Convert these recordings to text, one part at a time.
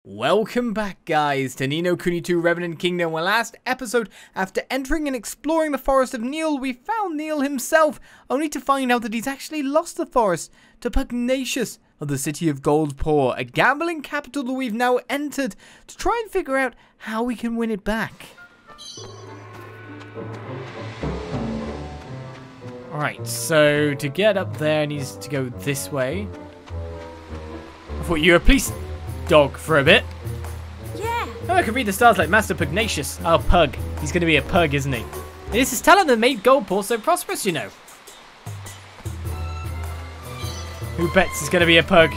Welcome back, guys, to Ni No Kuni 2 Revenant Kingdom. Well, last episode, after entering and exploring the forest of Niall, we found Niall himself, only to find out that he's actually lost the forest to Pugnacious of the city of Goldpaw, a gambling capital that we've now entered to try and figure out how we can win it back. Alright, so to get up there needs to go this way. I thought you were a police dog for a bit. Yeah. Oh, I can read the stars like Master Pugnacious. Oh, Pug. He's going to be a pug, isn't he? It is his talent that made Goldpaw so prosperous, you know. Who bets he's going to be a pug?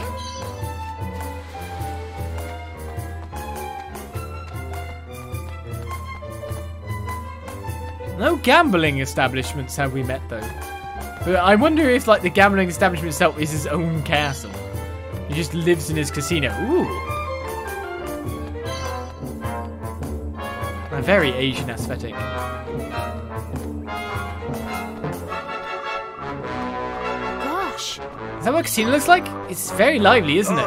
No gambling establishments have we met, though. But I wonder if, like, the gambling establishment itself is his own castle. He just lives in his casino. Ooh. A very Asian aesthetic. Gosh. Is that what a casino looks like? It's very lively, isn't it?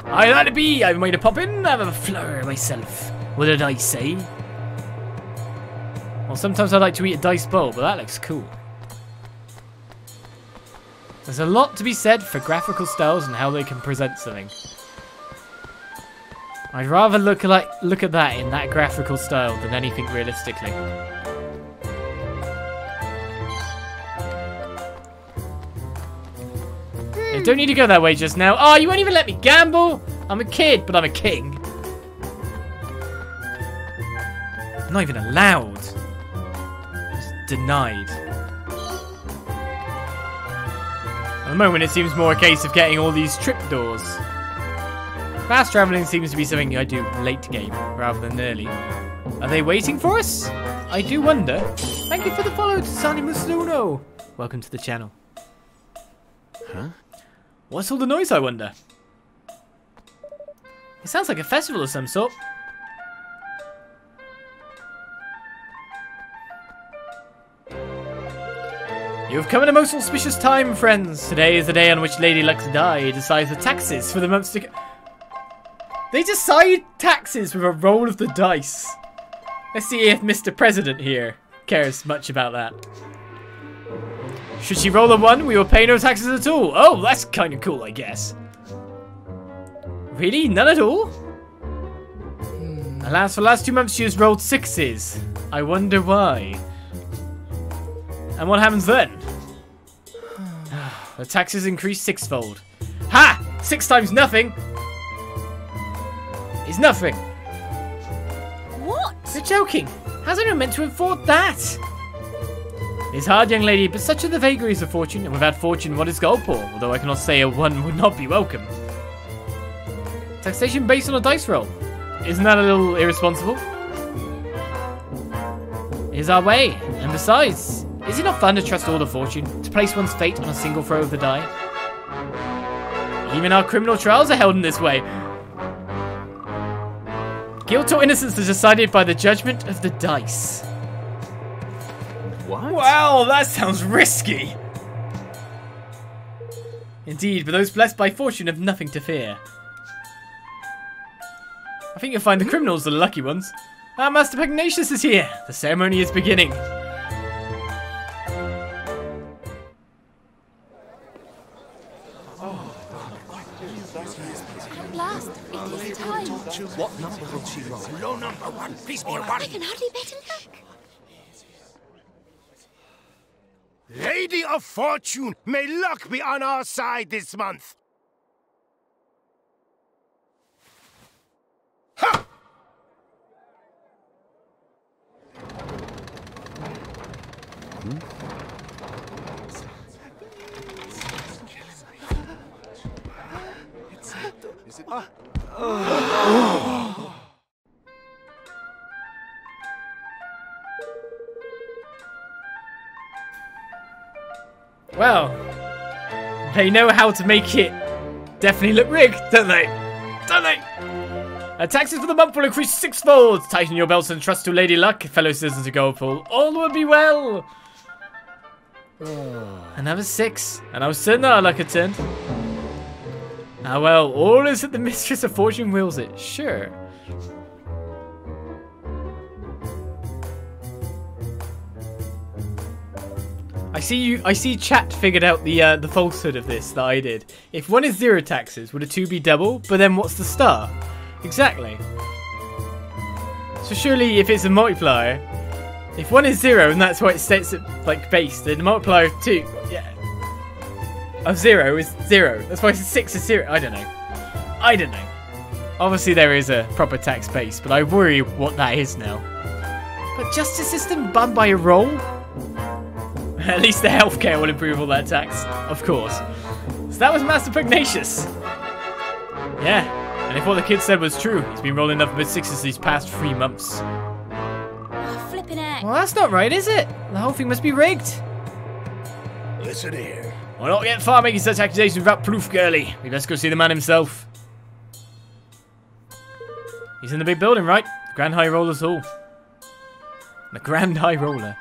I let it be. I've made a pop in. I have a flower myself. What did I say? Well, sometimes I like to eat a dice bowl, but that looks cool. There's a lot to be said for graphical styles and how they can present something. I'd rather look at that in that graphical style than anything realistically. I don't need to go that way just now. Oh, you won't even let me gamble? I'm a kid, but I'm a king. I'm not even allowed. Just denied. At the moment, it seems more a case of getting all these tripdoors. Fast traveling seems to be something I do late game rather than early. Are they waiting for us? I do wonder. Thank you for the follow to Sani Musuno. Welcome to the channel. Huh? What's all the noise, I wonder? It sounds like a festival of some sort. You have come at a most auspicious time, friends. Today is the day on which Lady Luck's die decides the taxes for the months to go. They decide taxes with a roll of the dice. Let's see if Mr. President here cares much about that. Should she roll a 1, we will pay no taxes at all. Oh, that's kind of cool, I guess. Really? None at all? Alas, for the last 2 months she has rolled 6s. I wonder why. And what happens then? The taxes increase 6-fold. Ha! 6 times nothing is nothing. What? You're joking. How's anyone meant to afford that? It's hard, young lady, but such are the vagaries of fortune, and without fortune, what is Goldpaw? Although I cannot say a 1 would not be welcome. Taxation based on a dice roll. Isn't that a little irresponsible? Here's our way, and besides, is it not fun to trust all the fortune, to place one's fate on a single throw of the die? Even our criminal trials are held in this way. Guilt or innocence is decided by the judgment of the dice. What? Wow, that sounds risky. Indeed, but those blessed by fortune have nothing to fear. I think you'll find the criminals the lucky ones. Our Master Pugnacious is here. The ceremony is beginning. What number will she roll? Low number 1. Please be a 1. I can hardly bet an luck. Lady of Fortune, may luck be on our side this month. Ha! Well, they know how to make it definitely look rigged, don't they? Don't they? Taxes for the month will increase 6-fold. Tighten your belts and trust to Lady Luck, fellow citizens of Goldpaw. All will be well. Another 6, and I was certain that our luck had turned. Ah well, all is that the Mistress of Fortune wills it. Sure. I see chat figured out the falsehood of this that I did. If 1 is 0 taxes, would a 2 be double? But then what's the star? Exactly. So surely if it's a multiplier, if 1 is 0 and that's why it states it like base, then the multiplier of 2 of 0 is 0. That's why 6 is 0. I don't know. Obviously there is a proper tax base, but I worry what that is now. But justice system banned by a roll? At least the healthcare will improve all that tax, of course. So that was Master Pugnacious. Yeah, and if what the kid said was true, he's been rolling nothing but 6s these past 3 months. Oh, flipping heck. Well, that's not right, is it? The whole thing must be rigged. Listen here. We'll not get far making such accusations without proof, girlie. We best go see the man himself. He's in the big building, right? The Grand High Roller's Hall. The Grand High Roller.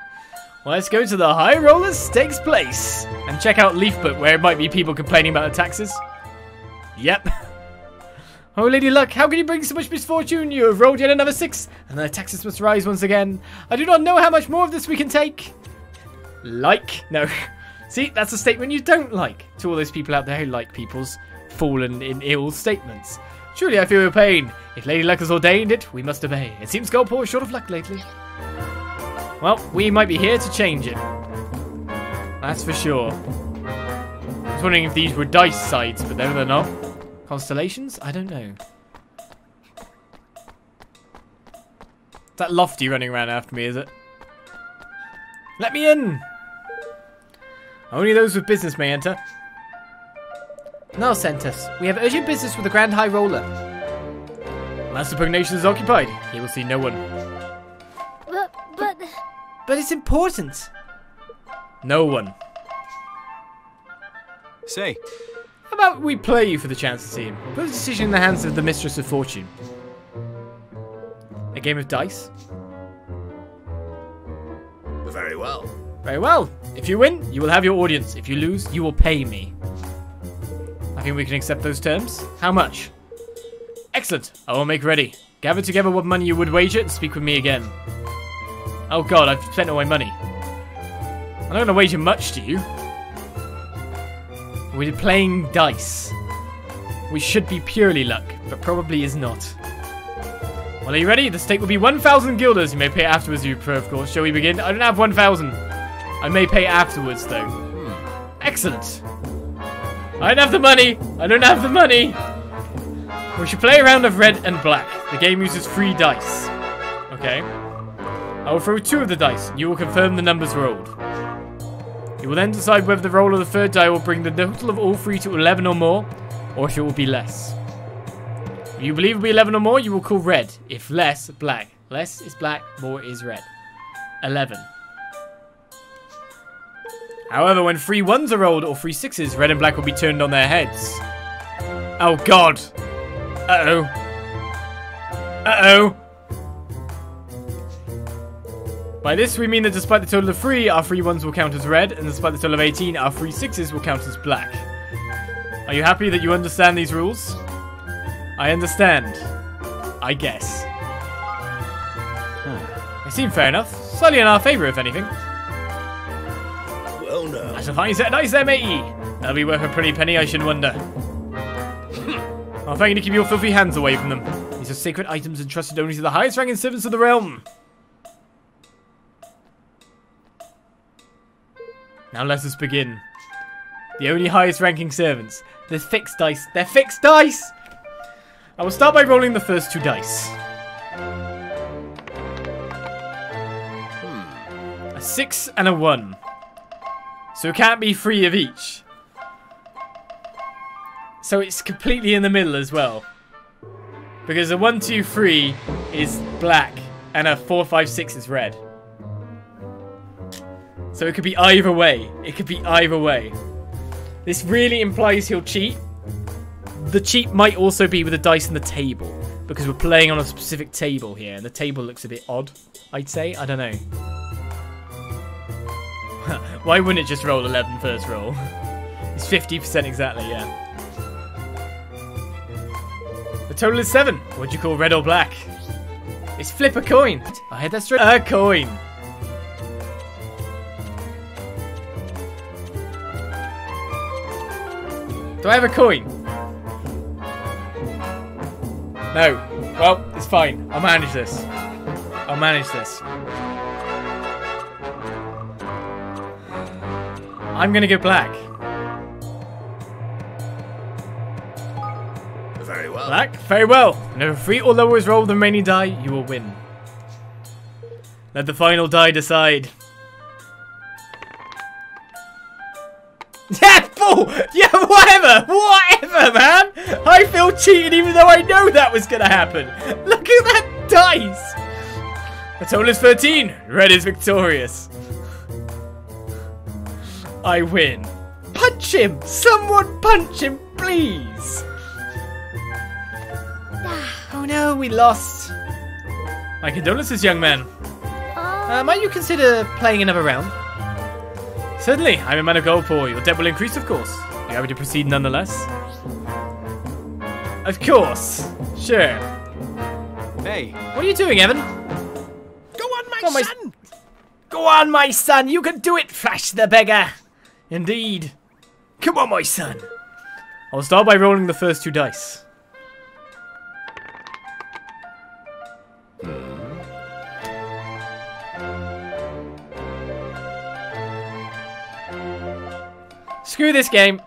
Well, let's go to the High Roller Stakes Place and check out Leaf Book where it might be people complaining about the taxes. Yep. Oh, Lady Luck, how can you bring so much misfortune? You have rolled yet another 6, and the taxes must rise once again. I do not know how much more of this we can take. No. See, that's a statement you don't like. To all those people out there who like people's fallen in ill statements. Truly, I feel your pain. If Lady Luck has ordained it, we must obey. It seems Goldpaw is short of luck lately. Well, we might be here to change it. That's for sure. I was wondering if these were dice sides, but no, they're not. Constellations? I don't know. Is that Lofty running around after me, is it? Let me in! Only those with business may enter. Now, Centus, we have urgent business with the Grand High Roller. Master Pugnacious is occupied. He will see no one. But it's important. No one. Say. How about we play you for the chance to see him? Put the decision in the hands of the Mistress of Fortune. A game of dice? Very well. Very well. If you win, you will have your audience. If you lose, you will pay me. I think we can accept those terms. How much? Excellent. I will make ready. Gather together what money you would wager and speak with me again. Oh god, I've spent all my money. I'm not going to wager much to you. We're playing dice. We should be purely luck, but probably is not. Well, are you ready? The stake will be 1,000 guilders. You may pay afterwards, you prefer, of course. Shall we begin? I don't have 1,000. I may pay afterwards, though. Excellent. I don't have the money. I don't have the money. We should play a round of red and black. The game uses 3 dice. Okay. I will throw 2 of the dice. You will confirm the numbers rolled. You will then decide whether the roll of the 3rd die will bring the total of all 3 to 11 or more, or if it will be less. If you believe it will be 11 or more, you will call red. If less, black. Less is black, more is red. 11. However, when 3 1s are rolled or 3 6s, red and black will be turned on their heads. Oh god. Uh-oh. Uh-oh. By this we mean that despite the total of 3, our 3 1s will count as red, and despite the total of 18, our 3 6s will count as black. Are you happy that you understand these rules? I understand. I guess. They seem fair enough. Slightly in our favour, if anything. Well, no. That's a fine set of dice there, matey. That'll be worth a pretty penny, I shouldn't wonder. I'll thank you to keep your filthy hands away from them. These are sacred items entrusted only to the highest ranking servants of the realm. Now let us begin. The only highest ranking servants. They're fixed dice. They're fixed dice! I will start by rolling the first 2 dice. A 6 and a 1. So it can't be 3 of each. So it's completely in the middle as well. Because a 1, 2, 3 is black and a 4, 5, 6 is red. So it could be either way. It could be either way. This really implies he'll cheat. The cheat might also be with the dice on the table. Because we're playing on a specific table here. And the table looks a bit odd, I'd say. I don't know. Why wouldn't it just roll 11 first roll? It's 50% exactly, yeah. total is 7. What do you call red or black? It's flip a coin. I had that straight. A coin. Do I have a coin? No. Well, it's fine. I'll manage this. I'll manage this. I'm gonna go black. Very well. Black? Very well. Whenever 3 or lower is rolled the remaining die, you will win. Let the final die decide. Yeah, bull! Yeah, whatever! Whatever, man! I feel cheated even though I know that was gonna happen. Look at that dice! The total is 13. Red is victorious. I win. Punch him! Someone punch him, please! Oh no, we lost. My condolences, young man. Might you consider playing another round? Certainly, I'm a man of Goldpaw. Your debt will increase, of course. You happy to proceed nonetheless? Of course. Sure. Hey. What are you doing, Evan? Go on, my son! Go on, my son. You can do it, Flash the beggar. Indeed. Come on, my son. I'll start by rolling the first 2 dice. Screw this game.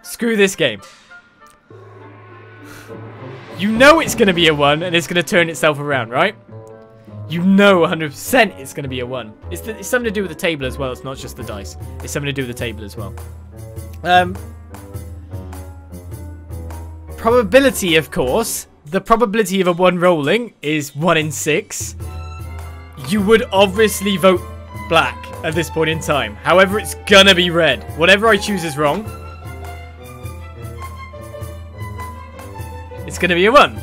Screw this game. You know it's going to be a 1 and it's going to turn itself around, right? You know 100% it's going to be a 1. It's something to do with the table as well. It's not just the dice. It's something to do with the table as well. Probability, of course. The probability of a 1 rolling is 1 in 6. You would obviously vote black at this point in time. However, it's gonna be red. Whatever I choose is wrong. It's gonna be a 1.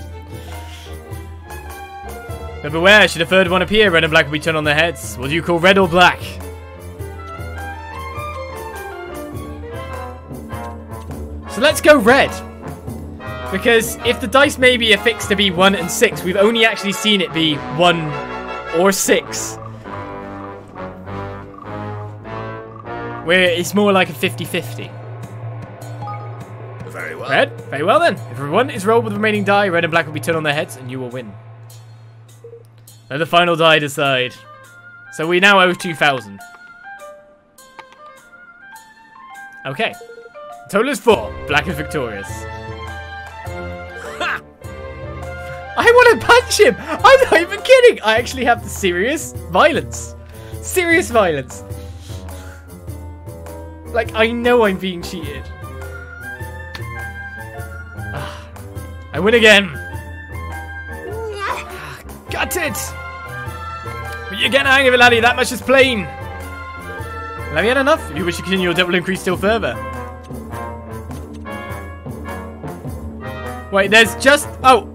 But beware, should a third one appear, red and black will be turned on their heads. What do you call red or black? So let's go red. Because if the dice maybe are fixed to be 1 and 6, we've only actually seen it be 1 or 6. Where it's more like a 50-50. Very well. Red? Very well then. If one is rolled with the remaining die, red and black will be turned on their heads and you will win. Let the final die decide. So we now owe 2,000. Okay. Total is 4. Black is victorious. Ha! I want to punch him! I'm not even kidding! I actually have the serious violence. Serious violence. Like, I know I'm being cheated. I win again. Got it! But you're getting the hang of it, laddie. That much is plain. Well, have you had enough? If you wish to continue, your debt will increase still further. Wait, there's just... Oh!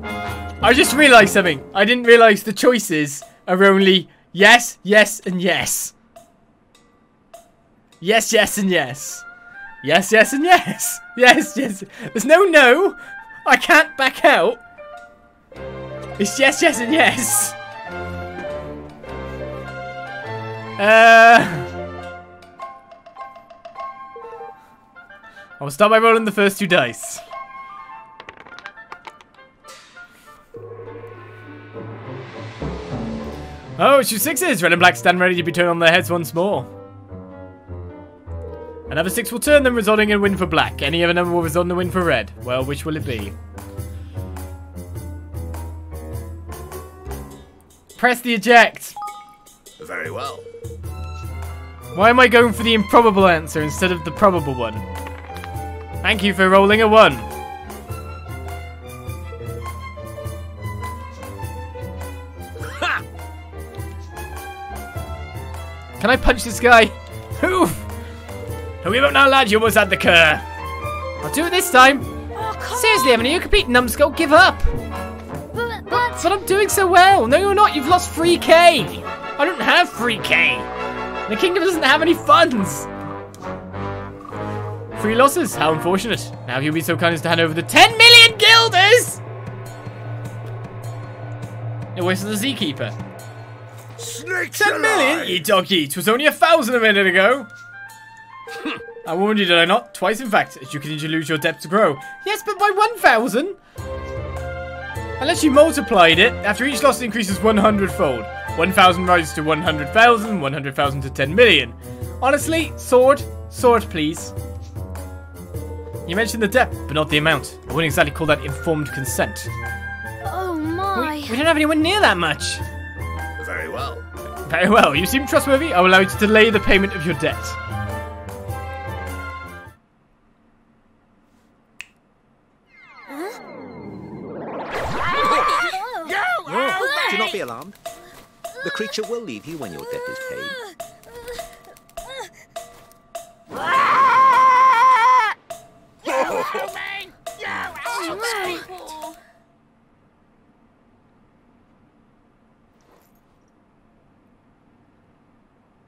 I just realised something. I didn't realise the choices are only yes, yes, and yes. Yes, yes, and yes. Yes, yes, and yes. Yes, yes. There's no. I can't back out. It's yes, yes, and yes. I'll start by rolling the first 2 dice. Oh, it's 2 6s. Red and black stand ready to be turned on their heads once more. Another 6 will turn them, resulting in a win for black. Any other number will result in a win for red. Well, which will it be? Press the eject. Very well. Why am I going for the improbable answer instead of the probable one? Thank you for rolling a 1. Ha! Can I punch this guy? Oof! Don't give up now, lad. You almost had the cur. I'll do it this time. Oh, Seriously, Emily, you compete, numbskull. Give up. but I'm doing so well. No, you're not. You've lost 3k. I don't have 3k. The kingdom doesn't have any funds. 3 losses. How unfortunate. Now you'll be so kind as to hand over the 10 million guilders! Now where's the Gatekeeper? Snakes 10 million? Ye dog ye. 'Twas only 1,000 a minute ago. I warned you, did I not? Twice, in fact. As you continue to lose, your debts grow. Yes, but by 1,000? Unless you multiplied it, after each loss increases 100-fold. 1,000 rises to 100,000, 100,000 to 10 million. Honestly, sword, please. You mentioned the debt, but not the amount. I wouldn't exactly call that informed consent. Oh my. We don't have anyone near that much. Very well. Very well. You seem trustworthy. I will allow you to delay the payment of your debt. Do not be alarmed. The creature will leave you when your debt is paid.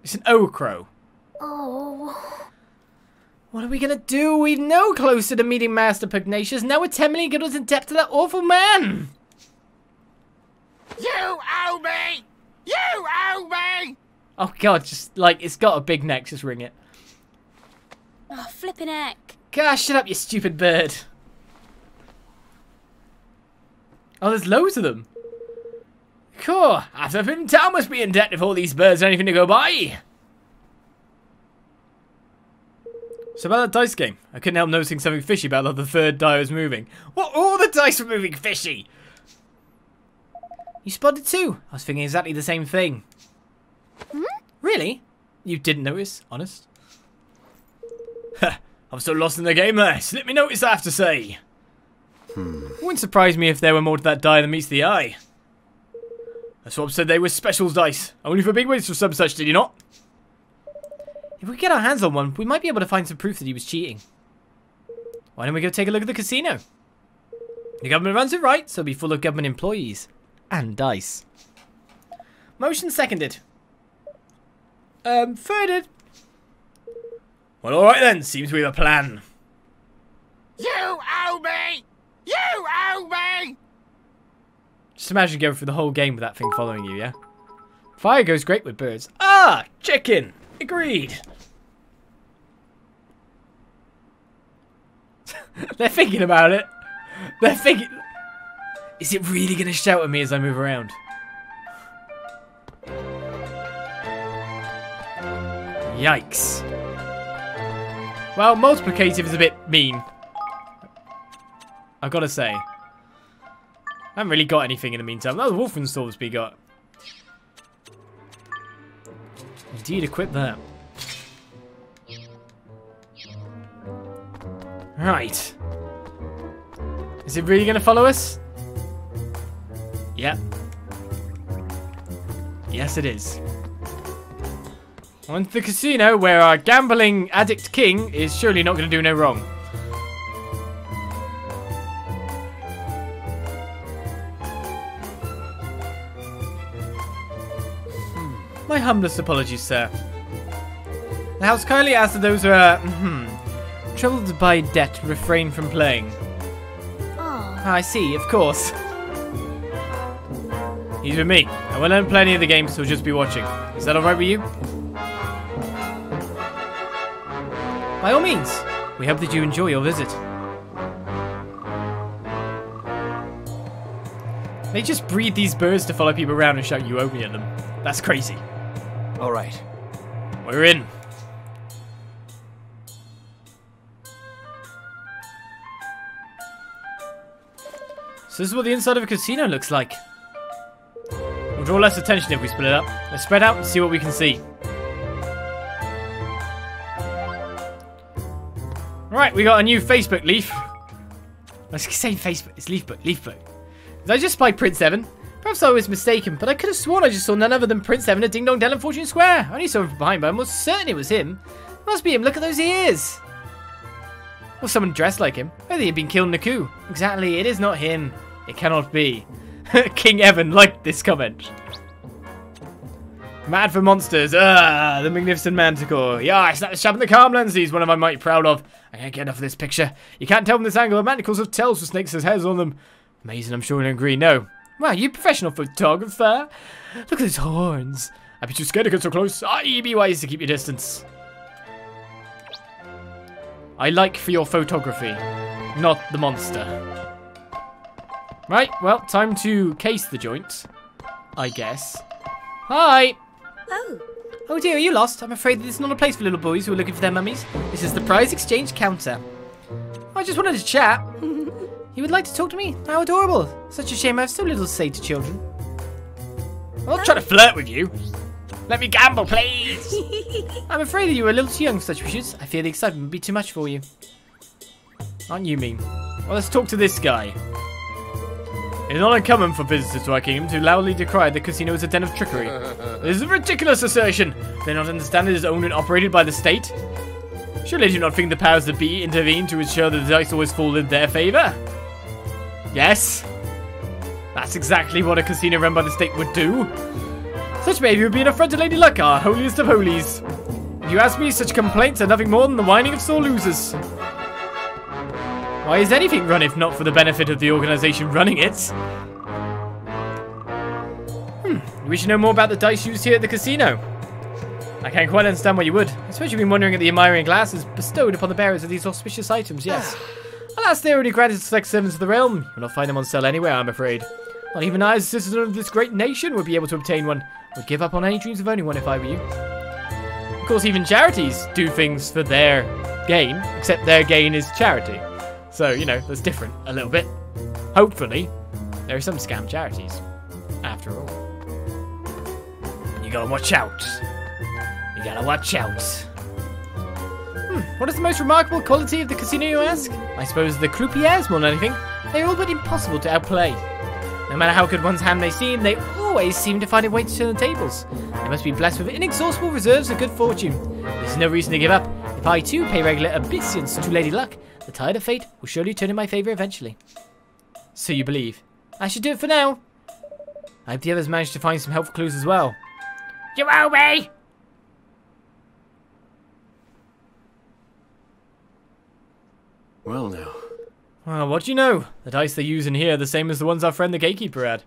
It's an Okro. Oh. What are we gonna do? We're no closer to meeting Master Pugnacious. Now we're 10 million guilders in debt to that awful man. You owe me! You owe me! Oh god, just like, it's got a big neck, just ring it. Oh, flippin' heck. Gosh, shut up, you stupid bird. Oh, there's loads of them. Cool, after Pim Town must be in debt if all these birds are anything to go by. So about that dice game, I couldn't help noticing something fishy about how the third die was moving. Well, all the dice were moving fishy. You spotted too. I was thinking exactly the same thing. Hmm? Really? You didn't notice? Honest? I'm so lost in the game there. Slip me notice, I have to say. It wouldn't surprise me if there were more to that die than meets the eye. The swab said they were specials dice. Only for bigwigs or some such, did you not? If we get our hands on one, we might be able to find some proof that he was cheating. Why don't we go take a look at the casino? The government runs it right, so it'll be full of government employees. And dice. Motion seconded. Thirded. Well, alright then. Seems we have a plan. You owe me! You owe me! Just imagine going through the whole game with that thing following you, yeah? Fire goes great with birds. Ah! Chicken! Agreed. They're thinking about it. They're thinking... Is it really going to shout at me as I move around? Yikes. Well, multiplicative is a bit mean. I've got to say. I haven't really got anything in the meantime. That was Wolfenstall's we got. Indeed, equip that. Right. Is it really going to follow us? Yep. Yes, it is. On to the casino, where our gambling addict king is surely not going to do no wrong. My humblest apologies, sir. The house kindly asks that those who are, troubled by debt refrain from playing. Oh. I see, of course. He's with me. I won't learn plenty of the game, so we'll just be watching. Is that alright with you? By all means. We hope that you enjoy your visit. They just breed these birds to follow people around and shout "you owe me" at them. That's crazy. Alright. We're in. So this is what the inside of a casino looks like. We'll draw less attention if we split it up. Let's spread out and see what we can see. Right, we got a new Facebook leaf. I was saying Facebook, it's Leafbook. Did I just spy Prince Evan? Perhaps I was mistaken, but I could have sworn I just saw none other than Prince Evan at Ding Dong Dell in Fortune Square. I only saw him from behind, but I'm almost certain it was him. It must be him, look at those ears. Or someone dressed like him. Maybe he'd been killed in the coup. Exactly, it is not him. It cannot be. King Evan liked this comment. Mad for monsters. The magnificent manticore. Yeah, I snapped the chap in the Calmlands. He's one of my mighty proud of. I can't get enough of this picture. You can't tell from this angle. The manticores have tails with snakes as hairs on them. Amazing, I'm sure you'll agree. No. Wow, you professional photographer. Look at those horns. I'd be too scared to get so close. You'd be wise to keep your distance. I like for your photography, not the monster. Right, well, time to case the joint, I guess. Hi! Oh dear, are you lost? I'm afraid this is not a place for little boys who are looking for their mummies. This is the prize exchange counter. I just wanted to chat. You would like to talk to me? How adorable. Such a shame I have so little to say to children. I'm not trying to flirt with you. Let me gamble, please. I'm afraid that you are a little too young for such wishes. I fear the excitement would be too much for you. Aren't you mean? Well, let's talk to this guy. It is not uncommon for visitors to our kingdom to loudly decry the casino as a den of trickery. This is a ridiculous assertion. Do they not understand it is owned and operated by the state? Surely they do not think the powers that be intervene to ensure that the dice always fall in their favour? Yes. That's exactly what a casino run by the state would do. Such behaviour would be an affront to Lady Luck, our holiest of holies. If you ask me, such complaints are nothing more than the whining of sore losers. Why is anything run if not for the benefit of the organisation running it? You wish to know more about the dice used here at the casino? I can't quite understand why you would. I suppose you've been wondering at the admiring glasses bestowed upon the bearers of these auspicious items, yes. Alas, they are already granted to select servants of the realm. You'll not find them on sale anywhere, I'm afraid. Not even I, as a citizen of this great nation, would be able to obtain one. I would give up on any dreams of owning one if I were you. Of course, even charities do things for their gain, except their gain is charity. So, you know, that's different a little bit. Hopefully, there are some scam charities, after all. You gotta watch out. You gotta watch out. What is the most remarkable quality of the casino, you ask? I suppose the croupiers more than anything. They are all but impossible to outplay. No matter how good one's hand may seem, they always seem to find a way to turn the tables. They must be blessed with inexhaustible reserves of good fortune. This is no reason to give up. If I too pay regular obeisance to Lady Luck, the tide of fate will surely turn in my favour eventually. So you believe? I should do it for now. I hope the others managed to find some helpful clues as well. You owe me! Well now. Well, what do you know? The dice they use in here are the same as the ones our friend the Gatekeeper had.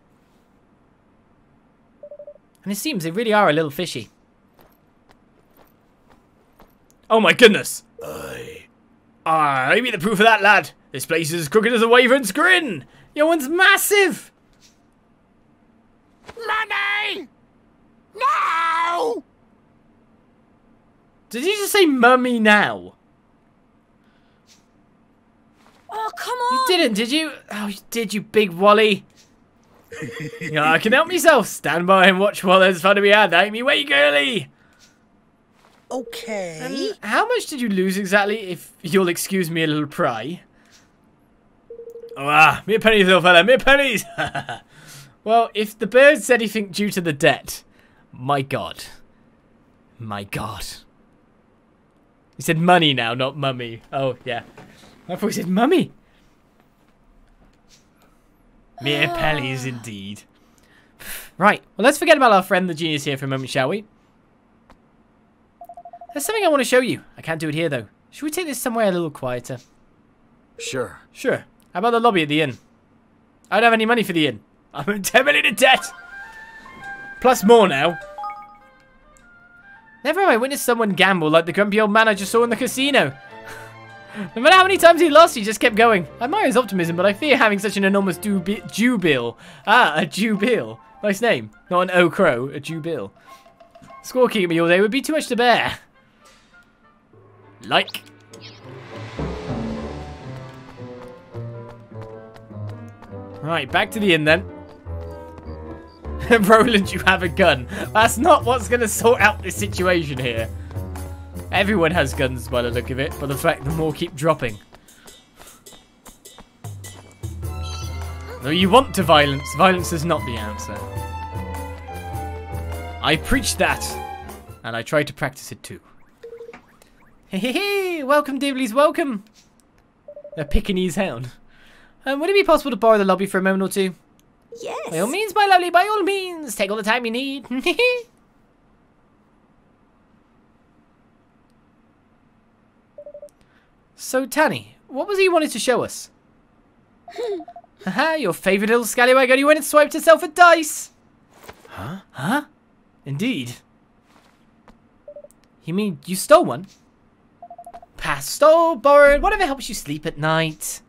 And it seems they really are a little fishy. Oh my goodness! I be the proof of that, lad. This place is as crooked as a wyvern's grin. Your one's massive. Money! No! Did you just say mummy now? Oh, come on! You didn't, did you? Oh, you did, you big wally. Yeah, I can help myself. Stand by and watch while there's fun to be had. Ain't me way, girly. Okay. And how much did you lose exactly, if you'll excuse me a little pry? Oh, mere pennies, little fella, mere pennies! Well, if the bird said anything due to the debt, my God. My God. He said money now, not mummy. Oh, yeah. I thought he said mummy. Mere pennies, indeed. Right, well, let's forget about our friend the genius here for a moment, shall we? There's something I want to show you. I can't do it here, though. Should we take this somewhere a little quieter? Sure. Sure. How about the lobby at the inn? I don't have any money for the inn. I'm in 10 million in debt. Plus more now. Never have I witnessed someone gamble like the grumpy old man I just saw in the casino. No matter how many times he lost, he just kept going. I admire his optimism, but I fear having such an enormous Jew-bill. Ah, a Jew-bill. Nice name. Not an O-crow, a Jew-bill. Squawking at me all day would be too much to bear. Like. Right, back to the inn then. Roland, you have a gun. That's not what's going to sort out this situation here. Everyone has guns by the look of it, but the fact the more keep dropping. Though you want to violence, violence is not the answer. I preach that, and I try to practice it too. Hey, welcome, Dibblies, welcome. A Pekingese hound. Would it be possible to borrow the lobby for a moment or two? Yes. By all means, my lovely, by all means. Take all the time you need. So, Tanny, what was it you wanted to show us? Haha, your favourite little scallywag only went and swiped herself a dice. Huh? Huh? Indeed. You mean you stole one? Passed, stole, borrowed, whatever helps you sleep at night.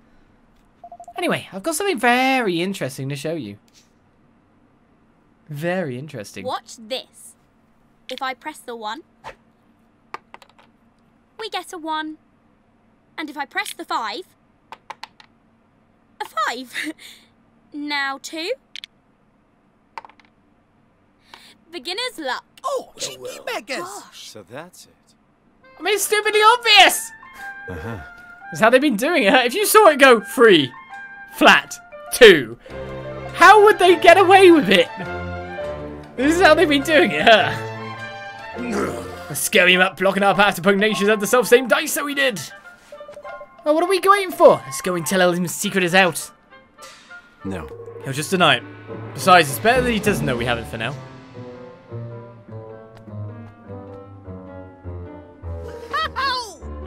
Anyway, I've got something very interesting to show you. Very interesting. Watch this. If I press the 1, we get a 1. And if I press the 5, a 5. Now 2. Beginner's luck. Oh, cheeky beggars! Gosh. So that's it. I mean, it's stupidly obvious! That's how they've been doing it. If you saw it go 3, flat, 2, how would they get away with it? This is how they've been doing it, huh? Let's scare him up, blocking our path to Pugnacious at the self-same dice that we did. Oh, what are we waiting for? Let's go and tell him his secret is out. No. He'll just deny it. Besides, it's better that he doesn't know we have it for now.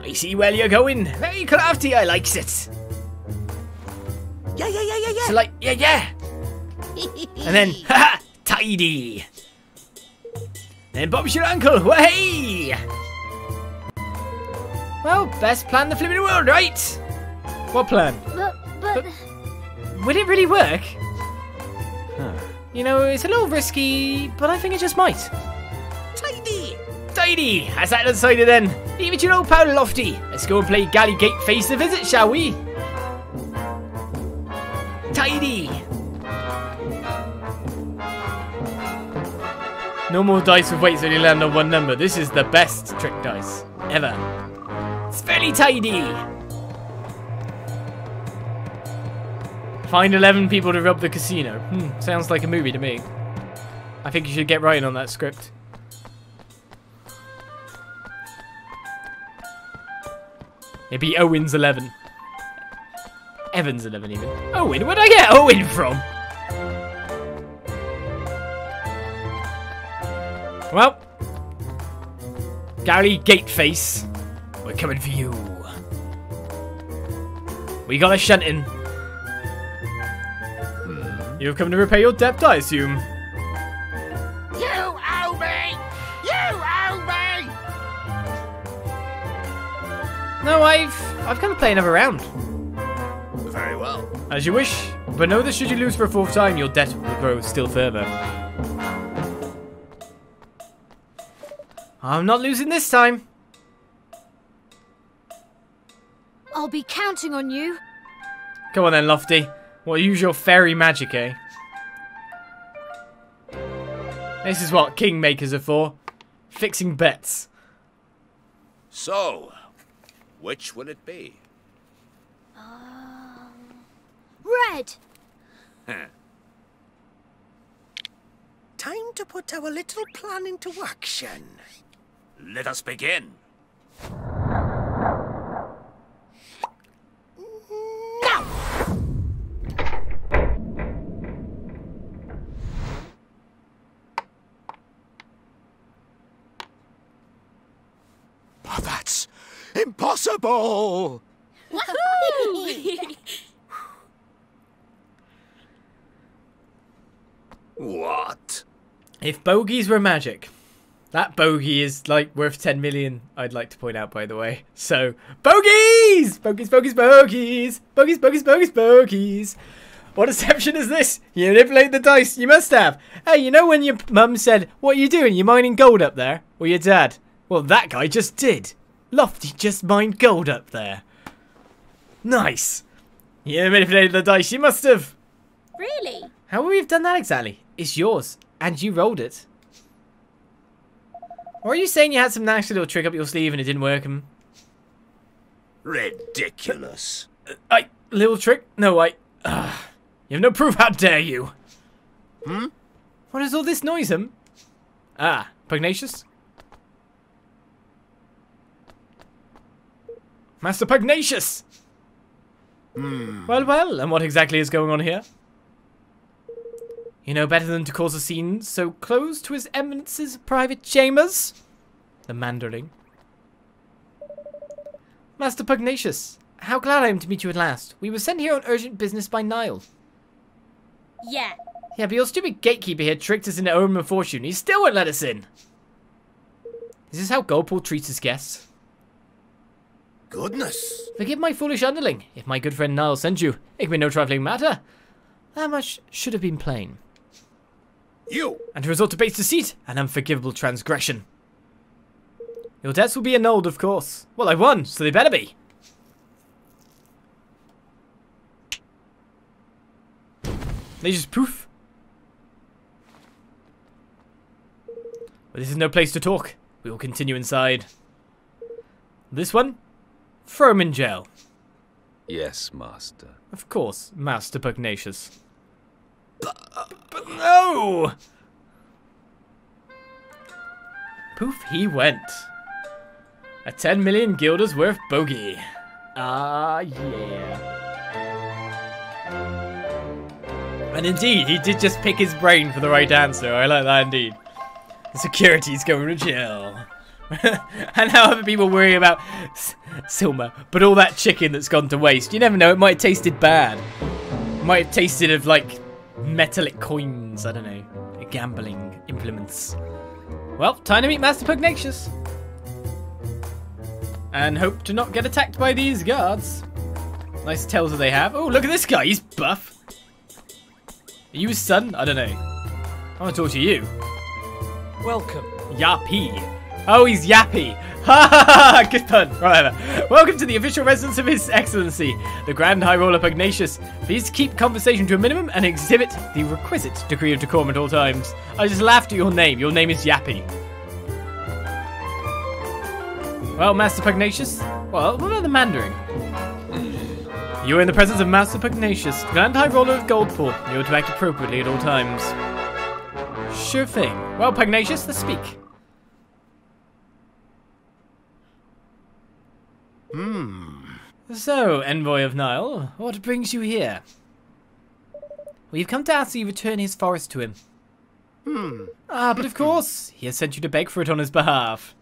I see where you're going. Very crafty, I likes it. Yeah. So like, yeah. And then, haha, tidy. Then Bob's your uncle, hey! Well, best plan in the flipping world, right? What plan? But Would it really work? You know, it's a little risky, but I think it just might. Tidy! Has that decided then? Leave it to your old pal Lofty. Let's go and play Gatekeeper face the visit, shall we? Tidy! No more dice with weights when you land on one number. This is the best trick dice ever. It's fairly tidy. Find 11 people to rob the casino. Sounds like a movie to me. I think you should get writing on that script. It'd be Owen's 11. Evan's 11 even. Owen? Where'd I get Owen from? Well. Gary Gateface. We're coming for you. We got a shunting. You've come to repay your debt, I assume. You owe me! You owe me! No, I've come to play another round. Very well. As you wish, but know that should you lose for a 4th time, your debt will grow still further. I'm not losing this time. I'll be counting on you. Come on then, Lofty. Well, use your fairy magic, eh? This is what kingmakers are for. Fixing bets. So, which will it be? Red. Time to put our little plan into action. Let us begin. Now! Oh, that's impossible! What? If bogeys were magic, that bogey is like worth 10 million, I'd like to point out, by the way. So, bogeys! Bogeys, bogeys, bogeys! Bogeys, bogeys, bogeys, bogeys! What deception is this? You manipulate the dice, you must have. Hey, you know when your mum said, what are you doing? You mining gold up there? Or your dad? Well, that guy just did. Lofty just mined gold up there. Nice. You manipulated the dice, you must have. Really? How would we have done that exactly? It's yours, and you rolled it. Or are you saying you had some nasty little trick up your sleeve and it didn't work? Ridiculous. Little trick? No, you have no proof, how dare you? What is all this noise, Ah, Pugnacious? Master Pugnacious! Well, and what exactly is going on here? You know better than to cause a scene so close to his eminence's private chambers? The Mandarin. Master Pugnacious, how glad I am to meet you at last. We were sent here on urgent business by Niall. Yeah. Yeah, but your stupid gatekeeper here tricked us into Omen of Fortune. He still won't let us in. Is this how Goldpaw treats his guests? Goodness. Forgive my foolish underling. If my good friend Niall sent you, it can be no trifling matter. That much should have been plain. You. And to resort to base deceit, an unforgivable transgression. Your debts will be annulled, of course. Well, I won, so they better be. They just poof. But this is no place to talk. We will continue inside. This one? Throw him in jail. Yes, master. Of course, Master Pugnacious. But no! Poof, he went. A 10 million guilders worth bogey. Ah, yeah. And indeed, he did just pick his brain for the right answer. I like that indeed. The security's going to jail. And how other people worry about Silma, but all that chicken that's gone to waste. You never know, it might have tasted bad. It might have tasted of, like, metallic coins. I don't know. Gambling implements. Well, time to meet Master Pugnacious. And hope to not get attacked by these guards. Nice tails that they have. Oh, look at this guy. He's buff. Are you his son? I don't know. I want to talk to you. Welcome. Yappy. Oh, he's Yappy. Ha ha ha! Good pun. Whatever. Welcome to the official residence of His Excellency, the Grand High Roller Pugnacious. Please keep conversation to a minimum and exhibit the requisite degree of decorum at all times. I just laughed at your name. Your name is Yappy. Well, Master Pugnacious. Well, what about the Mandarin? You are in the presence of Master Pugnacious, Grand High Roller of Goldpaw. You are to act appropriately at all times. Sure thing. Well, Pugnacious, let's speak. So, Envoy of Niall, what brings you here? We've come to ask that you return his forest to him. Ah, but of course, he has sent you to beg for it on his behalf.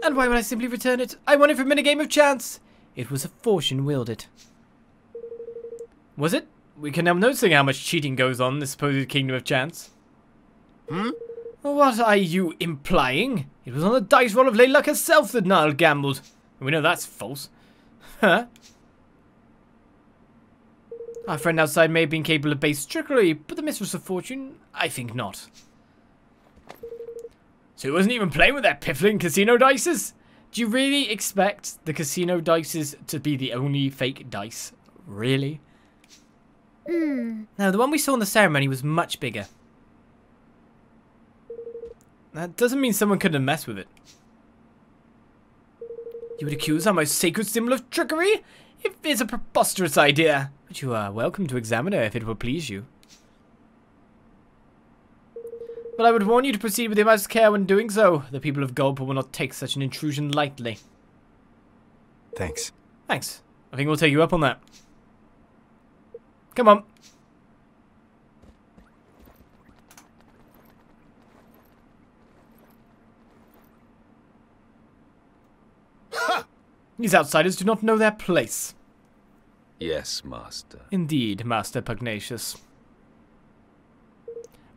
And why would I simply return it? I won it from a game of chance. It was a fortune wielded. Was it? We can now noticing how much cheating goes on in this supposed kingdom of chance. What are you implying? It was on the dice roll of Lady Luck herself that Niall gambled. And we know that's false. Huh? Our friend outside may have been capable of base trickery, but the mistress of fortune, I think not. So he wasn't even playing with their piffling casino dices? Do you really expect the casino dices to be the only fake dice? Really? No, the one we saw in the ceremony was much bigger. That doesn't mean someone couldn't have messed with it. You would accuse our most sacred symbol of trickery? It's a preposterous idea. But you are welcome to examine her if it will please you. But I would warn you to proceed with the utmost care when doing so. The people of Goldpaw will not take such an intrusion lightly. Thanks. Thanks. I think we'll take you up on that. Come on. These outsiders do not know their place. Yes, master. Indeed, Master Pugnacious.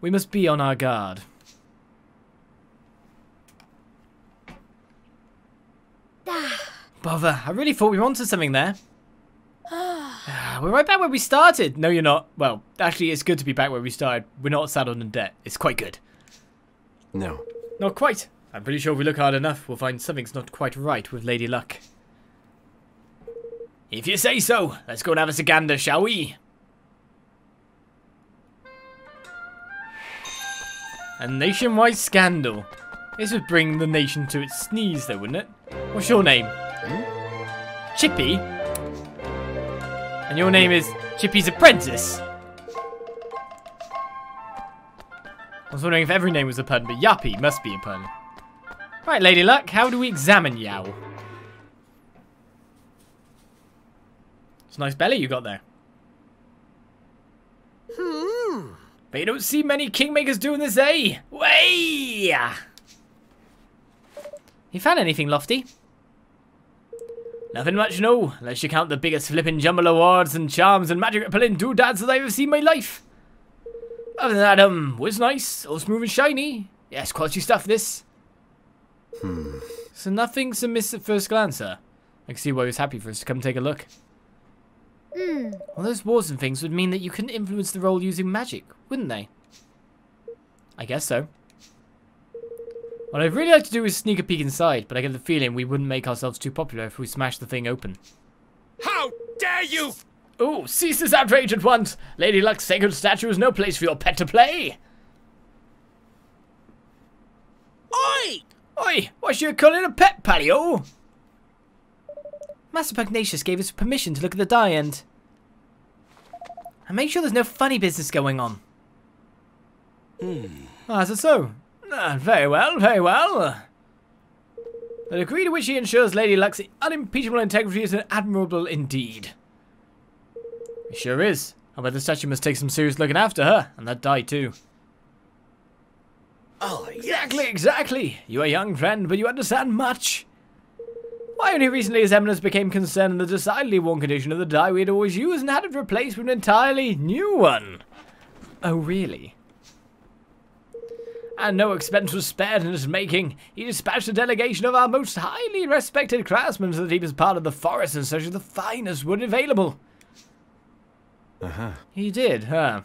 We must be on our guard. Bother, I really thought we were onto something there. We're right back where we started. No, you're not. Well, actually, it's good to be back where we started. We're not saddled in debt. It's quite good. No. Not quite. I'm pretty sure if we look hard enough, we'll find something's not quite right with Lady Luck. If you say so, let's go and have a cigander, shall we? A nationwide scandal. This would bring the nation to its knees, though, wouldn't it? What's your name? Chippy? And your name is Chippy's Apprentice? I was wondering if every name was a pun, but Yappy must be a pun. Right, Lady Luck, how do we examine Yow? It's a nice belly you got there. But you don't see many kingmakers doing this, eh? Way! You found anything, Lofty? Nothing much, no, unless you count the biggest flippin' jumble awards and charms and magic repellent doodads that I've ever seen in my life. Other than that, was nice, all smooth and shiny. Yes, quality stuff, this. So nothing's amiss at first glance, sir. I can see why he was happy for us to come take a look. Well, those wars and things would mean that you couldn't influence the role using magic, wouldn't they? I guess so. What I'd really like to do is sneak a peek inside, but I get the feeling we wouldn't make ourselves too popular if we smashed the thing open. How dare you! Oh, cease this outrage at once! Lady Luck's sacred statue is no place for your pet to play! Oi! Oi! What's you calling a pet, Palio? Master Pugnacious gave us permission to look at the die and make sure there's no funny business going on. Ah, is it so? Very well, very well. The degree to which he ensures Lady Luck's unimpeachable integrity is admirable indeed. It sure is. I bet the statue must take some serious looking after her, and that die too. Oh, Exactly, exactly. You are young, friend, but you understand much. Why, only recently as Eminence became concerned in the decidedly worn condition of the die we had always used and had it replaced with an entirely new one. Oh, really? And no expense was spared in its making. He dispatched a delegation of our most highly respected craftsmen to the deepest part of the forest in search of the finest wood available. He did, huh?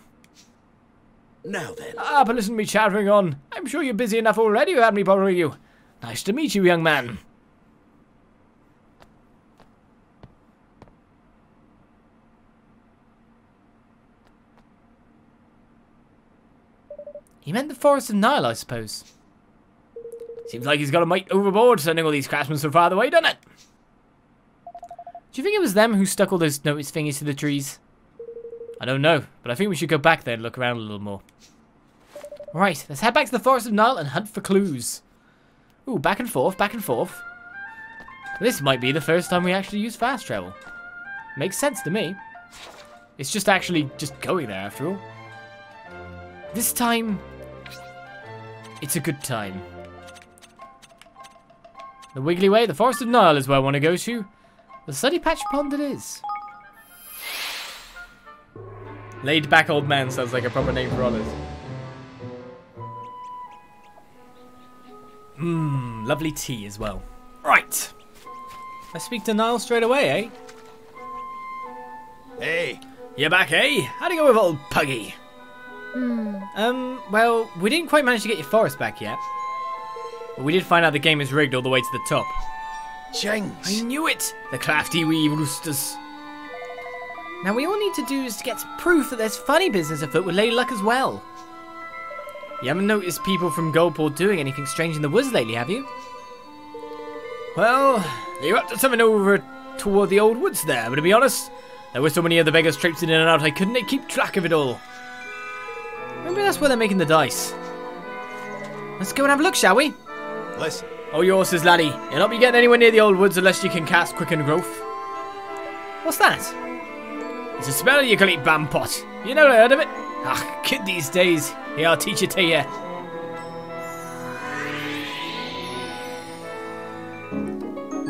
Now then. Ah, but listen to me chattering on. I'm sure you're busy enough already without me bothering you. Nice to meet you, young man. He meant the forest of Niall, I suppose. Seems like he's got a mite overboard sending all these craftsmen so far away, doesn't it? Do you think it was them who stuck all those notice thingies to the trees? I don't know, but I think we should go back there and look around a little more. Right, let's head back to the forest of Niall and hunt for clues. Ooh, back and forth, back and forth. This might be the first time we actually use fast travel. Makes sense to me. It's just actually just going there after all. This time, it's a good time. The Wiggly Way, the Forest of Niall is where I want to go to. The Sunny Patch Pond it is. Laid back old man sounds like a proper name for Olive. Lovely tea as well. Right. I speak to Niall straight away, eh? Hey, You back, eh? How'd it go with old Puggy? Well, we didn't quite manage to get your forest back yet. But we did find out the game is rigged all the way to the top. Jinx. I knew it! The crafty wee roosters. Now, we all need to do is to get proof that there's funny business afoot with Lady Luck as well. You haven't noticed people from Goldpaw doing anything strange in the woods lately, have you? Well, they were up to something over toward the Auld Woods there, but to be honest, there were so many other beggars traipsing in and out I couldn't keep track of it all. Maybe that's where they're making the dice. Let's go and have a look, shall we? Listen. Oh, your horses, laddie. You'll not be getting anywhere near the Auld Woods unless you can cast Quicken Growth. What's that? It's a spell you call it Bampot. You never heard of it? Ah, kid these days. Here, I'll teach it to you.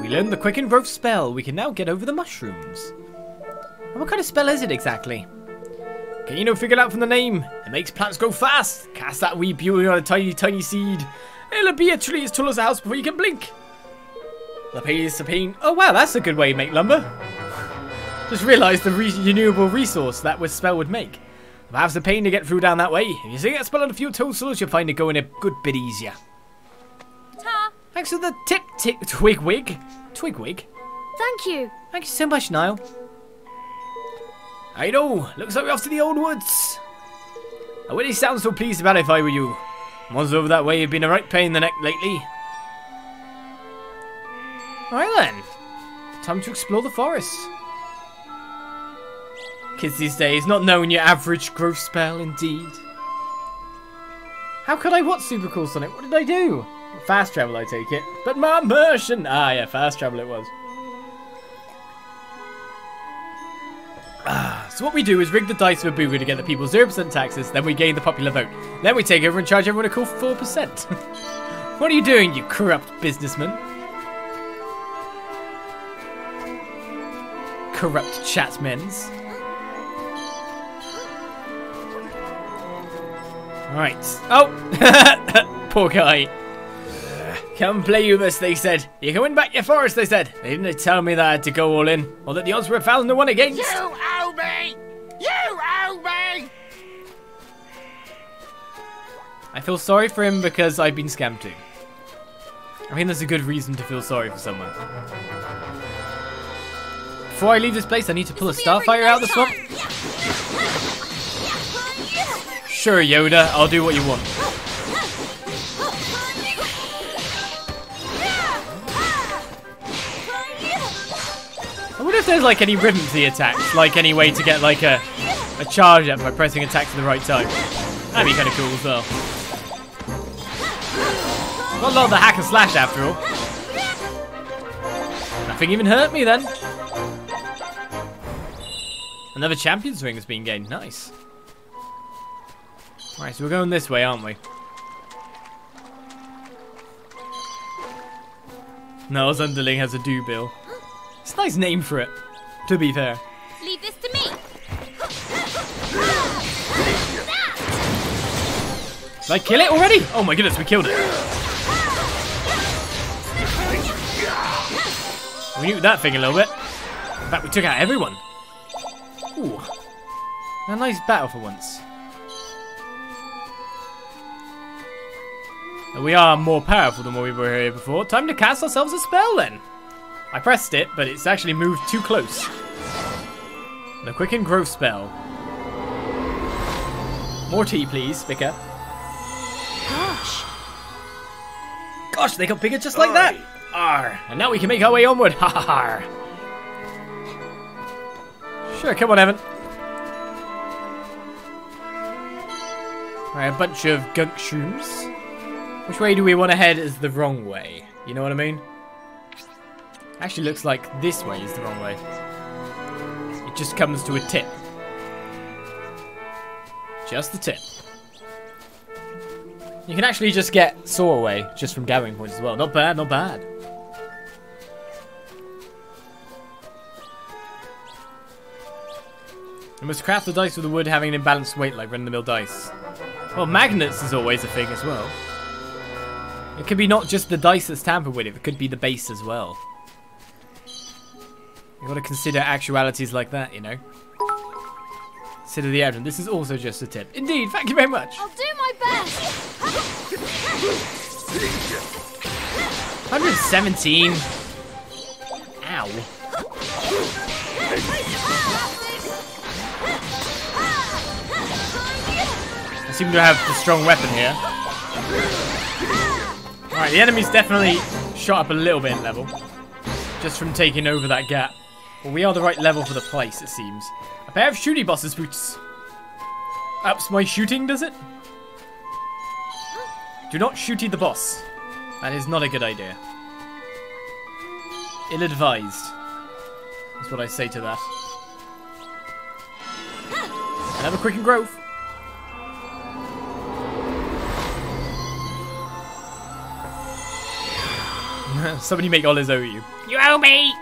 We learned the Quicken Growth spell. We can now get over the mushrooms. And what kind of spell is it exactly? Can you figure it out from the name? It makes plants grow fast. Cast that wee beauty on a tiny, tiny seed. It'll be a tree as tall as a house before you can blink. The pain is the pain. Oh wow, that's a good way to make lumber. Just realised the renewable resource that spell would make. Perhaps the pain to get through down that way. If you sing that spell on a few toadstools, you'll find it going a good bit easier. Ta! Thanks for the tip, Twigwig. Twigwig? Thank you. Thank you so much, Niall. I know. Looks like we're off to the Auld Woods. I wouldn't sound so pleased about it if I were you. Ones over that way have been a right pain in the neck lately. Alright then. Time to explore the forest. Kids these days, not knowing your average growth spell, indeed. How could I what super cool, Sonic? What did I do? Fast travel, I take it. But my immersion! Ah, yeah, fast travel it was. So what we do is rig the dice for Booga to get the people 0% taxes, then we gain the popular vote. Then we take over and charge everyone a cool 4%. What are you doing, you corrupt businessman? corrupt chatmens. Right. Oh! Poor guy. Come play with us, they said. You can win back your forest, they said. They didn't tell me that I had to go all in, or that the odds were 1,000-1 against. You owe me! You owe me! I feel sorry for him because I've been scammed too. I think there's a good reason to feel sorry for someone. Before I leave this place, I need to pull a starfire out of the swamp. Sure, Yoda, I'll do what you want. I wonder if there's like any rhythm to the attacks, like any way to get like a charge up by pressing attacks at the right time. That'd be kind of cool as well. Not a lot of the hack and slash after all. Nothing even hurt me then. Another champion's ring has been gained. Nice. Alright, so we're going this way, aren't we? Niall's underling has a do-bill. It's a nice name for it, to be fair. Leave this to me. Did I kill it already? Oh my goodness, we killed it. We knew that thing a little bit. In fact, we took out everyone. Ooh. A nice battle for once. And we are more powerful than what we were here before. Time to cast ourselves a spell then. I pressed it, but it's actually moved too close. The Quicken Growth spell. More tea, please, Vicar. Gosh, they got bigger just like that. Arr. And now we can make our way onward. Ha ha ha. Sure, come on, Evan. Alright, a bunch of gunk shrooms. Which way do we want to head is the wrong way? You know what I mean? Actually looks like this way is the wrong way. It just comes to a tip. Just the tip. You can actually just get saw away just from gathering points as well. Not bad, not bad. You must craft the dice with the wood having an imbalanced weight like run-of-the-mill dice. Well, magnets is always a thing as well. It could be not just the dice that's tampered with, it could be the base as well. You've got to consider actualities like that, you know. Consider the evidence. This is also just a tip. Indeed, thank you very much. I'll do my best. 117. Ow. I seem to have the strong weapon here. Alright, the enemy's definitely shot up a little bit in level. Just from taking over that gap. But we are the right level for the place, it seems. A pair of shooty boss's boots. Ups my shooting, does it? Do not shooty the boss. That is not a good idea. Ill-advised. That's what I say to that. Another Quicken Growth. Somebody make Oliz owe you. You owe me!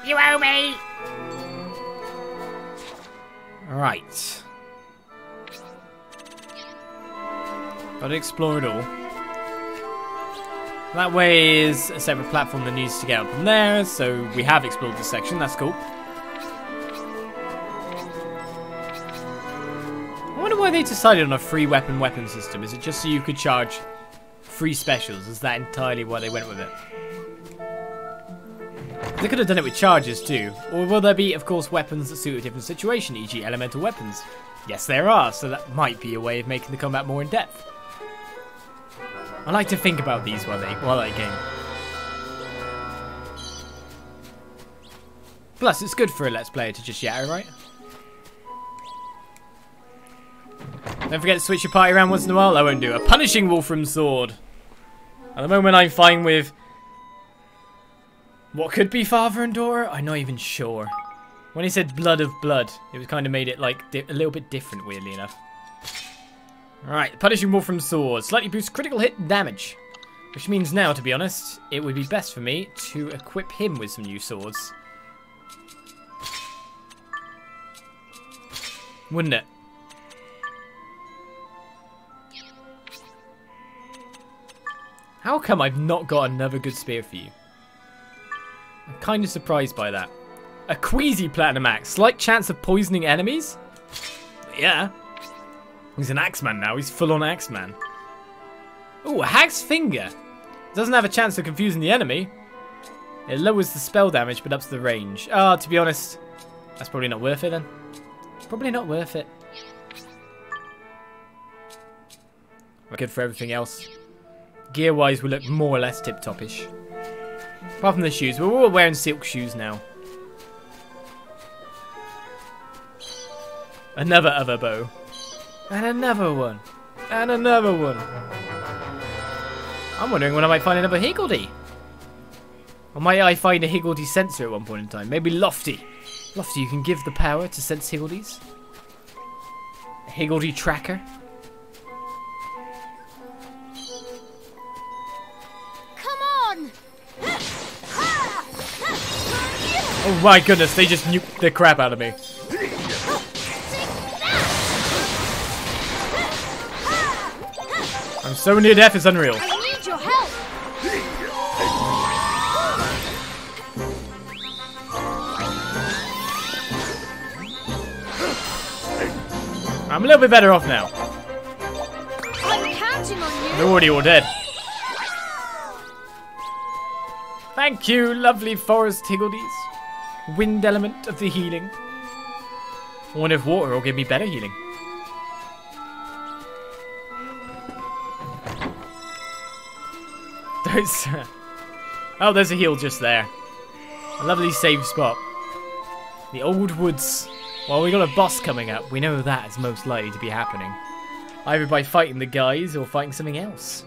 You owe me! Right. Gotta explore it all. That way is a separate platform that needs to get up from there, so we have explored this section, that's cool. I wonder why they decided on a free weapon system. Is it just so you could charge free specials? Is that entirely why they went with it? They could have done it with charges too. Or will there be, of course, weapons that suit a different situation, e.g. elemental weapons? Yes, there are, so that might be a way of making the combat more in-depth. I like to think about these while I game. Plus, it's good for a Let's Player to just yatter, right? Don't forget to switch your party around once in a while. I won't do a punishing Wolfram sword. At the moment, I'm fine with what could be father and daughter. I'm not even sure. When he said blood of blood, it was kind of made it like a little bit different, weirdly enough. Alright, punishing Wolfram sword. Slightly boosts critical hit damage. Which means now, to be honest, it would be best for me to equip him with some new swords. Wouldn't it? How come I've not got another good spear for you? I'm kind of surprised by that. A Queasy Platinum Axe. Slight chance of poisoning enemies? Yeah. He's an Axeman now. He's full-on Axeman. Ooh, a Hag's Finger. Doesn't have a chance of confusing the enemy. It lowers the spell damage but ups the range. Oh, to be honest, that's probably not worth it then. Probably not worth it. Good for everything else. Gear-wise, we look more or less tip-top-ish. Apart from the shoes. We're all wearing silk shoes now. Another other bow. And another one. And another one. I'm wondering when I might find another Higgledy. Or might I find a Higgledy sensor at one point in time? Maybe Lofty. Lofty, you can give the power to sense Higgledies. A Higgledy tracker. Come on! Oh my goodness, they just nuked the crap out of me. I'm so near death, it's unreal. I need your help! I'm a little bit better off now. I'm counting on you! They're already all dead. Thank you, lovely forest Higgledies. Wind element of the healing. I wonder if water will give me better healing. Oh, there's a heal just there. A lovely save spot. The Auld Woods. Well, we got a boss coming up. We know that is most likely to be happening. Either by fighting the guys or fighting something else.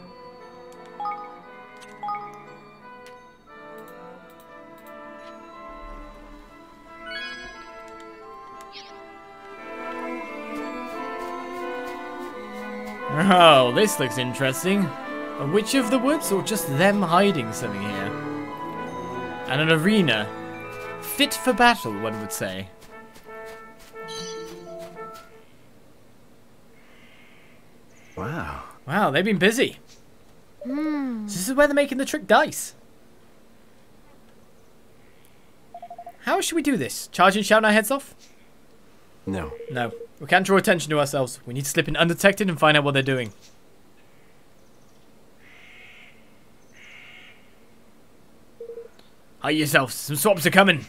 Oh, this looks interesting. A Witch of the Woods, or just them hiding something here? And an arena. Fit for battle, one would say. Wow. Wow, they've been busy. So this is where they're making the trick dice. How should we do this? Charge and shout our heads off? No. No. We can't draw attention to ourselves. We need to slip in undetected and find out what they're doing. Hide yourselves. Some swaps are coming.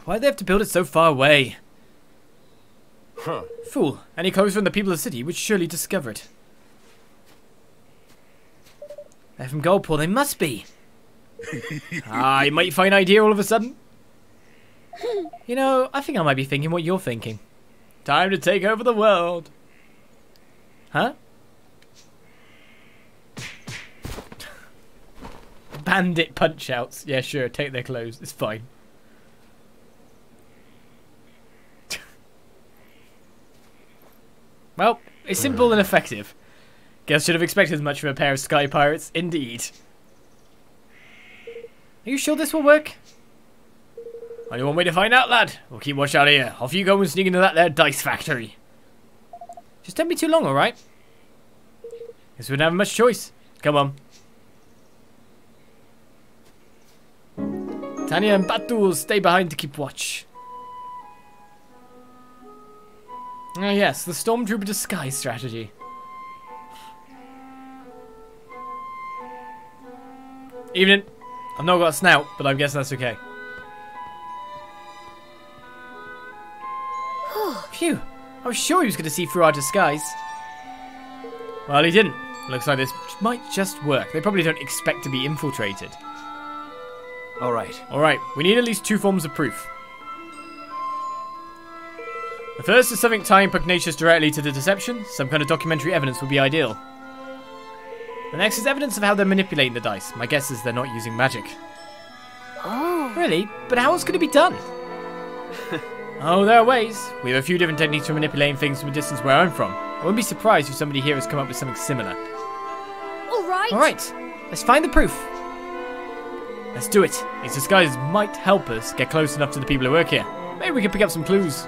Why'd they have to build it so far away? Huh. Fool. Any clues from the people of the city would surely discover it. They're from Goldpaw. They must be. You might find an idea all of a sudden. You know, I think I might be thinking what you're thinking. Time to take over the world. Huh? Bandit punch-outs. Yeah, sure. Take their clothes. It's fine. Well, it's simple and effective. Guess should have expected as much from a pair of sky pirates. Indeed. Are you sure this will work? Only one way to find out, lad. We'll keep watch out here. Off you go and sneak into that there dice factory. Just don't be too long, alright? Guess we don't have much choice. Come on. Tanya and Batu will stay behind to keep watch. Ah yes, the Stormtrooper disguise strategy. Evening. I've not got a snout, but I'm guessing that's okay. Phew. I was sure he was going to see through our disguise. Well, he didn't. Looks like this might just work. They probably don't expect to be infiltrated. Alright, we need at least 2 forms of proof. The first is something tying Pugnacious directly to the deception. Some kind of documentary evidence would be ideal. The next is evidence of how they're manipulating the dice. My guess is they're not using magic. Oh. Really? But how else could it be done? Oh, there are ways. We have a few different techniques for manipulating things from a distance where I'm from. I wouldn't be surprised if somebody here has come up with something similar. All right? Alright, let's find the proof. Let's do it. These disguises might help us get close enough to the people who work here. Maybe we can pick up some clues.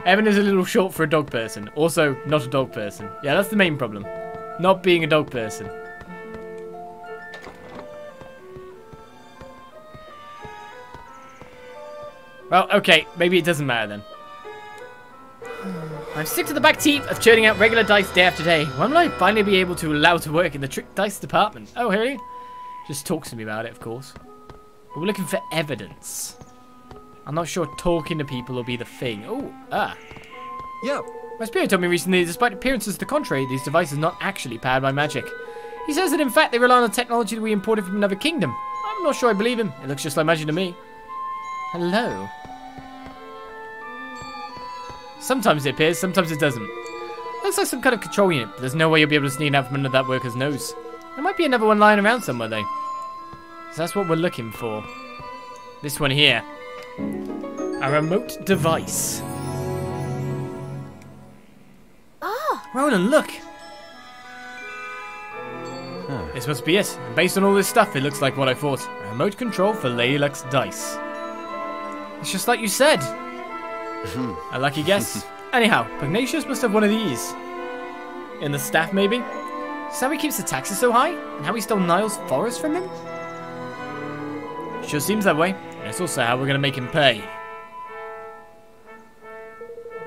Evan is a little short for a dog person. Also, not a dog person. Yeah, that's the main problem. Not being a dog person. Well, okay. Maybe it doesn't matter then. I'm sick to the back teeth of churning out regular dice day after day. When will I finally be able to allow to work in the trick dice department? Oh, really? Just talks to me about it, of course. But we're looking for evidence. I'm not sure talking to people will be the thing. Oh, Yeah. My spirit told me recently that despite appearances to the contrary, these devices are not actually powered by magic. He says that in fact they rely on the technology that we imported from another kingdom. I'm not sure I believe him. It looks just like magic to me. Hello. Sometimes it appears, sometimes it doesn't. Looks like some kind of control unit, but there's no way you'll be able to sneak out from under that worker's nose. There might be another one lying around somewhere though. So that's what we're looking for. This one here. A remote device. Ah! Roland, look! Huh. This must be it. And based on all this stuff, it looks like what I thought. A remote control for Lady Luck's dice. It's just like you said. A lucky guess. Anyhow, Pugnacious must have one of these. In the staff, maybe? Is that how he keeps the taxes so high? And how he stole Niall's forest from him? Sure seems that way. And it's also how we're going to make him pay.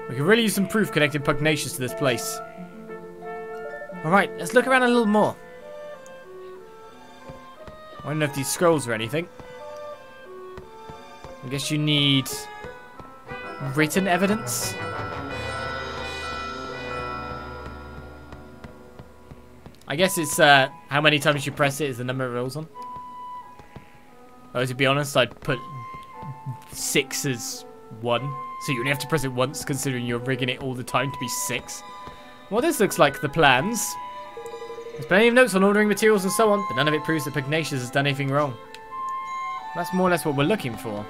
We could really use some proof connecting Pugnacious to this place. Alright, let's look around a little more. I don't know if these scrolls or anything. I guess you need written evidence. I guess it's how many times you press it is the number it rolls on. Oh, to be honest, I'd put 6 as 1. So you only have to press it once, considering you're rigging it all the time to be 6. Well, this looks like the plans. There's plenty of notes on ordering materials and so on, but none of it proves that Pugnacious has done anything wrong. That's more or less what we're looking for.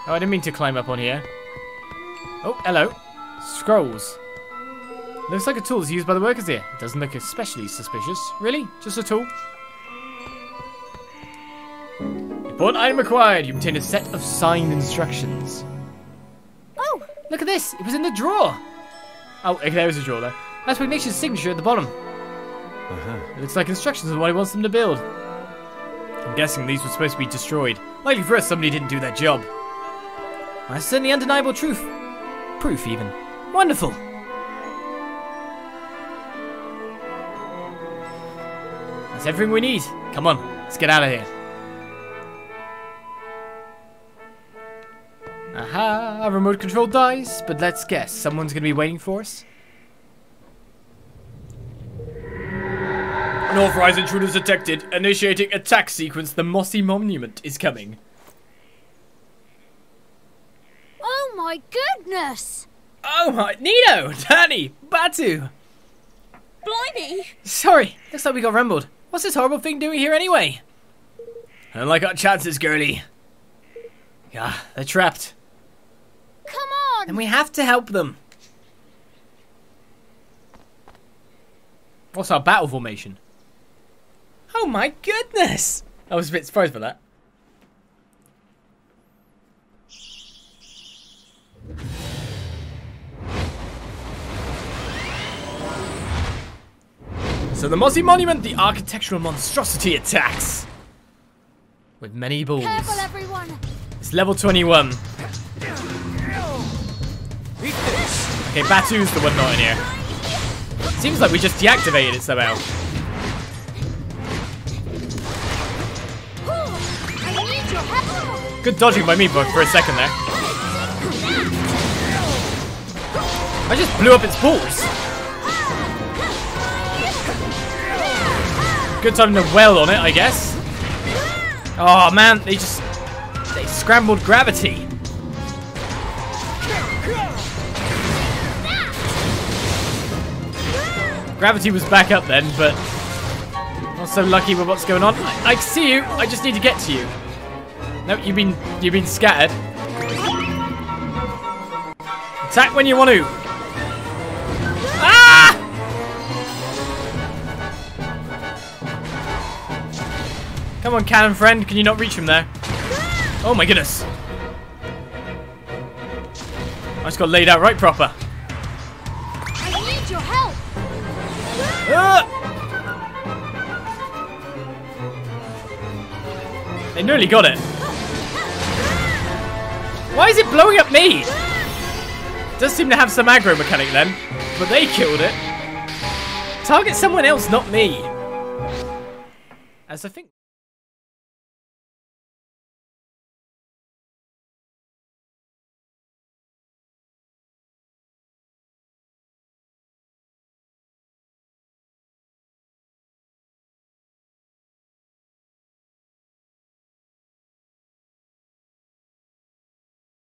Oh, I didn't mean to climb up on here. Oh, hello. Scrolls. Looks like a tool is used by the workers here. It doesn't look especially suspicious. Really? Just a tool? Important item required. You obtain a set of signed instructions. Oh! Look at this. It was in the drawer. Oh, okay, there was a drawer there. That's Pugnacious' signature at the bottom. It looks like instructions on what he wants them to build. I'm guessing these were supposed to be destroyed. Likely for us, somebody didn't do their job. That's certainly undeniable truth. Proof, even. Wonderful. That's everything we need. Come on, let's get out of here. Aha, a remote control dice, but let's guess, someone's going to be waiting for us? Unauthorized intruders detected. Initiating attack sequence. The Mossy Monument is coming. Oh my goodness! Oh my, Nino, Danny, Batu. Blimey! Sorry, looks like we got rumbled. What's this horrible thing doing here anyway? I don't like our chances, girlie. Yeah, they're trapped. Come on! And we have to help them. What's our battle formation? Oh my goodness! I was a bit surprised by that. So the Mossy Monument, the architectural monstrosity attacks. With many balls. Careful, everyone! It's level 21. Okay, Batu's the one not in here. Seems like we just deactivated it somehow. I need your help! Good dodging by me for a second there. I just blew up its balls. Good time to well on it, I guess. Oh man, they scrambled gravity. Gravity was back up then, but not so lucky with what's going on. I see you. I just need to get to you. No, you've been scattered. Attack when you want to. Come on, cannon friend. Can you not reach him there? Oh my goodness. I just got laid out right proper. I need your help. They nearly got it. Why is it blowing up me? It does seem to have some aggro mechanic then, but they killed it. Target someone else, not me. As I think